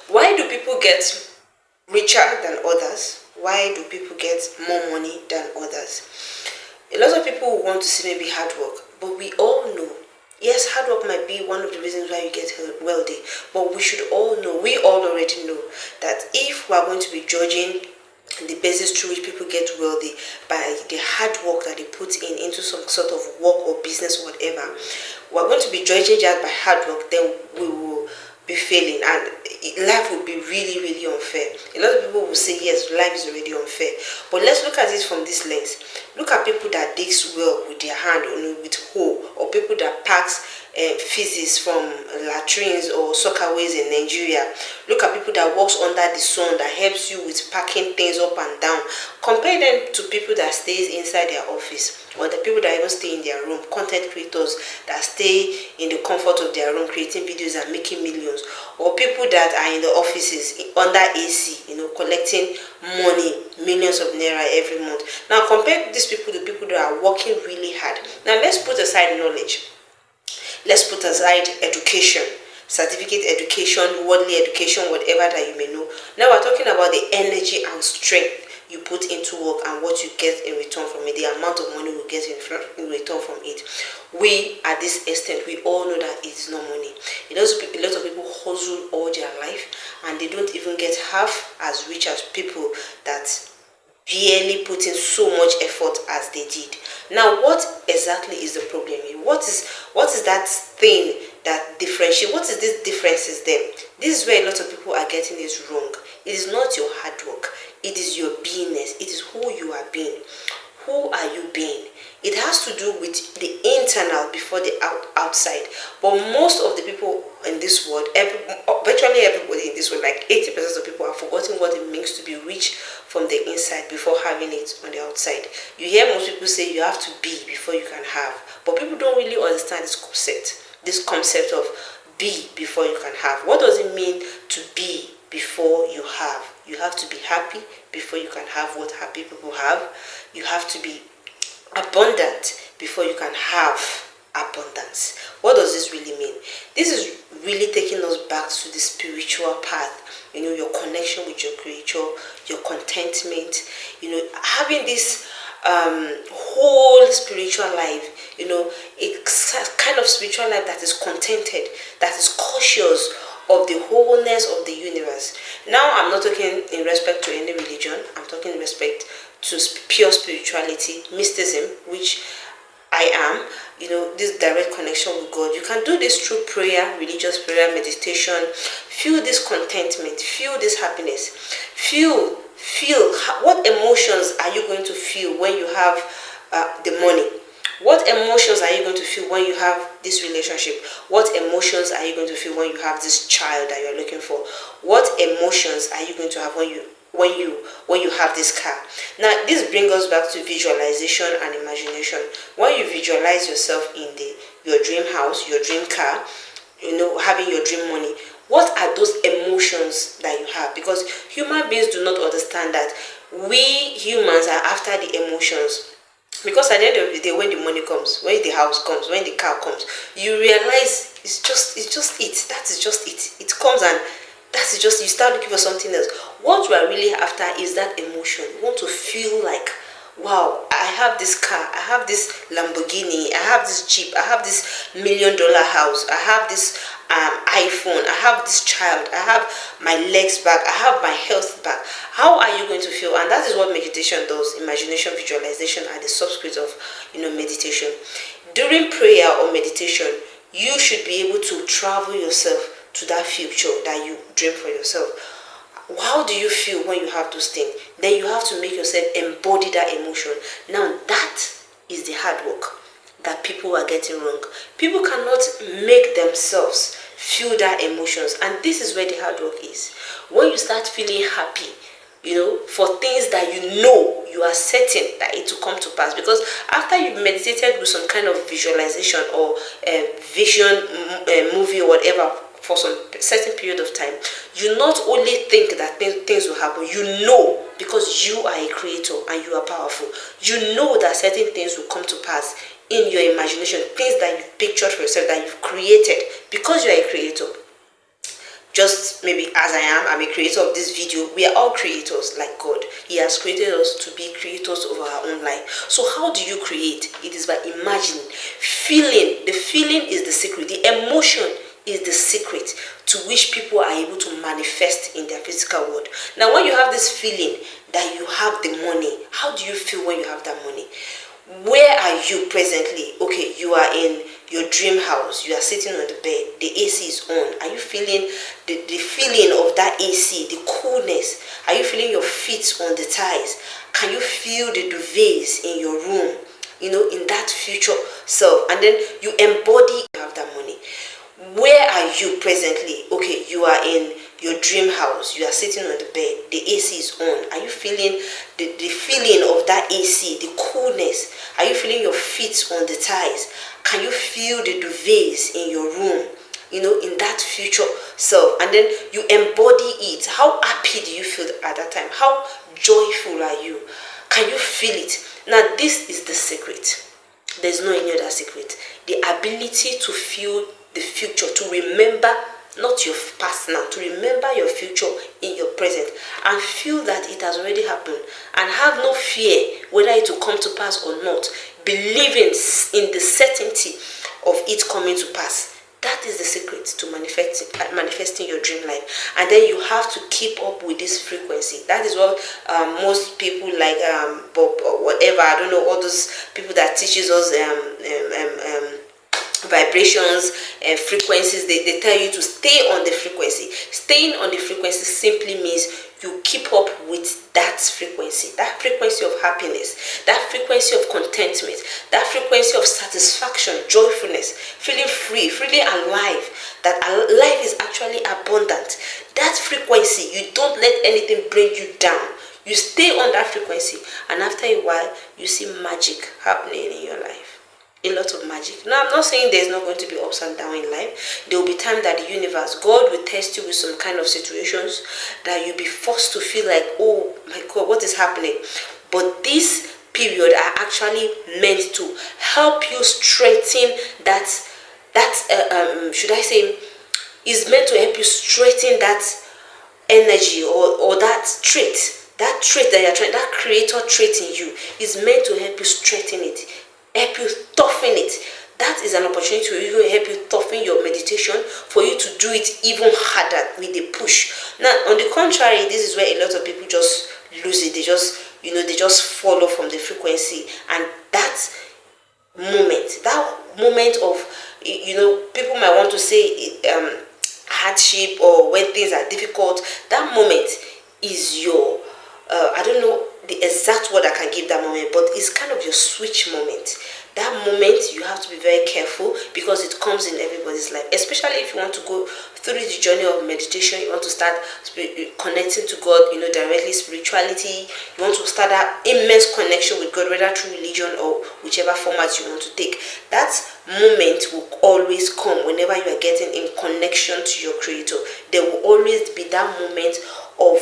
Why do people get richer than others? Why do people get more money than others? A lot of people want to see maybe hard work, but we all know, yes, hard work might be one of the reasons why you get wealthy, but we should all know, we all already know, that if we are going to be judging the basis through which people get wealthy by the hard work that they put in into some sort of work or business or whatever, we're going to be judging that by hard work, then we will be failing, and life would be really, really unfair. A lot of people will say, yes, life is already unfair, but let's look at it from this lens. Look at people that digs well with their hand, with hoe, or people that packs feces from latrines or soccerways in Nigeria. Look at people that works under the sun, that helps you with packing things up and down. Compare them to people that stays inside their office, or the people that even stay in their room, content creators that stay in the comfort of their room creating videos and making millions, or people that are in the offices under AC, collecting money, millions of naira every month. Now compare these people to people that are working really hard. Now let's put aside knowledge. Let's put aside education, certificate education, worldly education, whatever that you may know. Now we're talking about the energy and strength you put into work and what you get in return from it, the amount of money you get in return from it. We, at this extent, we all know that it's not money. A lot of people hustle all their life and they don't even get half as rich as people that barely put in so much effort as they did. Now, what exactly is the problem here? What is that thing that differentiates? What is these differences then? This is where a lot of people are getting this wrong. It is not your hard work. It is your beingness. It is who you are being. Who are you being? It has to do with the internal before the outside. But most of the people in this world, virtually everybody in this world, like 80% of people, have forgotten what it means to be rich from the inside before having it on the outside. You hear most people say you have to be before you can have. But people don't really understand this concept of be before you can have. What does it mean to be before you have? You have to be happy before you can have what happy people have. You have to be abundant before you can have abundance. What does this really mean? This is really taking us back to the spiritual path. Your connection with your creator, your contentment, having this whole spiritual life, a kind of spiritual life that is contented, that is cautious of the wholeness of the universe. Now, I'm not talking in respect to any religion. I'm talking in respect to pure spirituality, mysticism, which I am, this direct connection with God. You can do this through prayer, religious prayer, meditation. Feel this contentment, feel this happiness, feel what emotions are you going to feel when you have the money? What emotions are you going to feel when you have this relationship? What emotions are you going to feel when you have this child that you're looking for? What emotions are you going to have when you have this car? Now, this brings us back to visualization and imagination. When you visualize yourself in your dream house, your dream car, having your dream money, what are those emotions that you have? Because human beings do not understand that we humans are after the emotions. Because at the end of the day, when the money comes, when the house comes, when the car comes, you realize it's just it. That is just it. It comes and that's just, you start looking for something else. What you are really after is that emotion. You want to feel like, wow, I have this car, I have this Lamborghini, I have this Jeep, I have this $1 million house, I have this iPhone, I have this child, I have my legs back, I have my health back. How are you going to feel? And that is what meditation does. Imagination, visualization are the subscript of meditation. During prayer or meditation, you should be able to travel yourself to that future that you dream for yourself. How do you feel when you have those things? Then you have to make yourself embody that emotion. Now that is the hard work that people are getting wrong. People cannot make themselves feel that emotions, and this is where the hard work is. When you start feeling happy, for things that you are certain that it will come to pass, because after you've meditated with some kind of visualization or vision movie or whatever for some certain period of time, you not only think that things will happen, because you are a creator and you are powerful. That certain things will come to pass in your imagination, things that you've pictured for yourself, that you've created, because you are a creator. just maybe as I am, I'm a creator of this video. We are all creators like God. He has created us to be creators of our own life. So how do you create? It is by imagining, feeling. The feeling is the secret. The emotion is the secret to which people are able to manifest in their physical world. Now, when you have this feeling that you have the money, how do you feel when you have that money? Where are you presently? Okay, you are in your dream house. You are sitting on the bed. The AC is on. Are you feeling the feeling of that AC, the coolness? Are you feeling your feet on the tiles? Can you feel the duvets in your room? In that future self. And then you embody, you have that money. Where are you presently? Okay, you are in your dream house. You are sitting on the bed. The AC is on. Are you feeling the feeling of that AC, the coolness? Are you feeling your feet on the tiles? Can you feel the duvets in your room? In that future self. And then you embody it. How happy do you feel at that time? How joyful are you? Can you feel it? Now, this is the secret. There's no any other secret. The ability to feel the future, to remember not your past now, to remember your future in your present and feel that it has already happened and have no fear whether it will come to pass or not, believing in the certainty of it coming to pass. That is the secret to manifesting your dream life. And then you have to keep up with this frequency. That is what most people like Bob or whatever, I don't know, all those people that teaches us vibrations and frequencies, they tell you to stay on the frequency. Staying on the frequency simply means you keep up with that frequency of happiness, that frequency of contentment, that frequency of satisfaction, joyfulness, feeling free, feeling alive, that life is actually abundant. That frequency, you don't let anything bring you down. You stay on that frequency, and after a while you see magic happening in your life. A lot of magic. Now, I'm not saying there's not going to be ups and downs in life. There will be time that the universe, God will test you with some kind of situations that you'll be forced to feel like, oh my God, what is happening? But this period are actually meant to help you straighten that should I say, is meant to help you straighten that energy or that trait that you're trying, that creator trait in you is meant to help you straighten it, help you toughen it. That is an opportunity to even help you toughen your meditation, for you to do it even harder with a push. Now, on the contrary, this is where a lot of people just lose it. They just follow from the frequency, and that moment of, people might want to say hardship, or when things are difficult. That moment is your I don't know the exact word I can give that moment, but it's kind of your switch moment. That moment you have to be very careful, because it comes in everybody's life, especially if you want to go through the journey of meditation. You want to start connecting to God, directly, spirituality. You want to start that immense connection with God, whether through religion or whichever format you want to take. That moment will always come whenever you are getting in connection to your creator. There will always be that moment of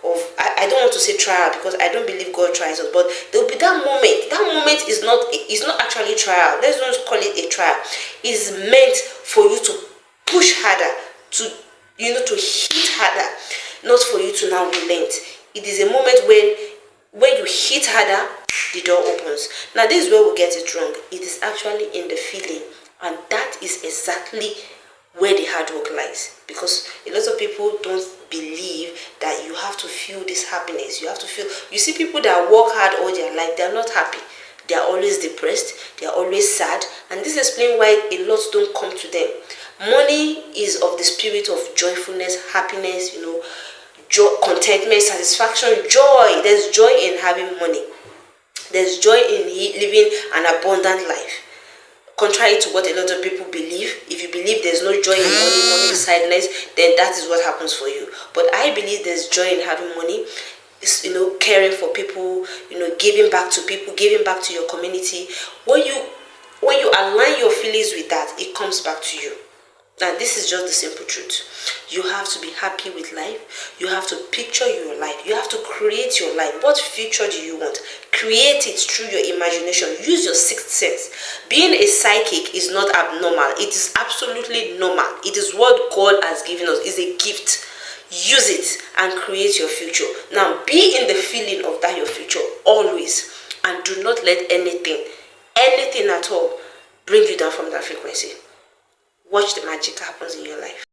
I don't want to say trial, because I don't believe God tries us, but there will be that moment. That moment is not actually trial. Let's not call it a trial. It's meant for you to push harder, to hit harder, not for you to now relent. It is a moment when you hit harder, the door opens. Now, this is where we get it wrong. It is actually in the feeling, and that is exactly where the hard work lies, because a lot of people don't believe that you have to feel this happiness. You see people that work hard all their life, they are not happy. They are always depressed, they are always sad, and this explains why a lot don't come to them. Money is of the spirit of joyfulness, happiness, joy, contentment, satisfaction, joy. There's joy in having money. There's joy in living an abundant life. Contrary to what a lot of people believe, if you believe there's no joy in money is sadness, then that is what happens for you. But I believe there's joy in having money, caring for people, giving back to people, giving back to your community. When you align your feelings with that, it comes back to you. Now, this is just the simple truth. You have to be happy with life. You have to picture your life. You have to create your life. What future do you want? Create it through your imagination. Use your sixth sense. Being a psychic is not abnormal. It is absolutely normal. It is what God has given us. It's a gift. Use it and create your future. Now, be in the feeling of that your future always. And do not let anything at all, bring you down from that frequency. Watch the magic happens in your life.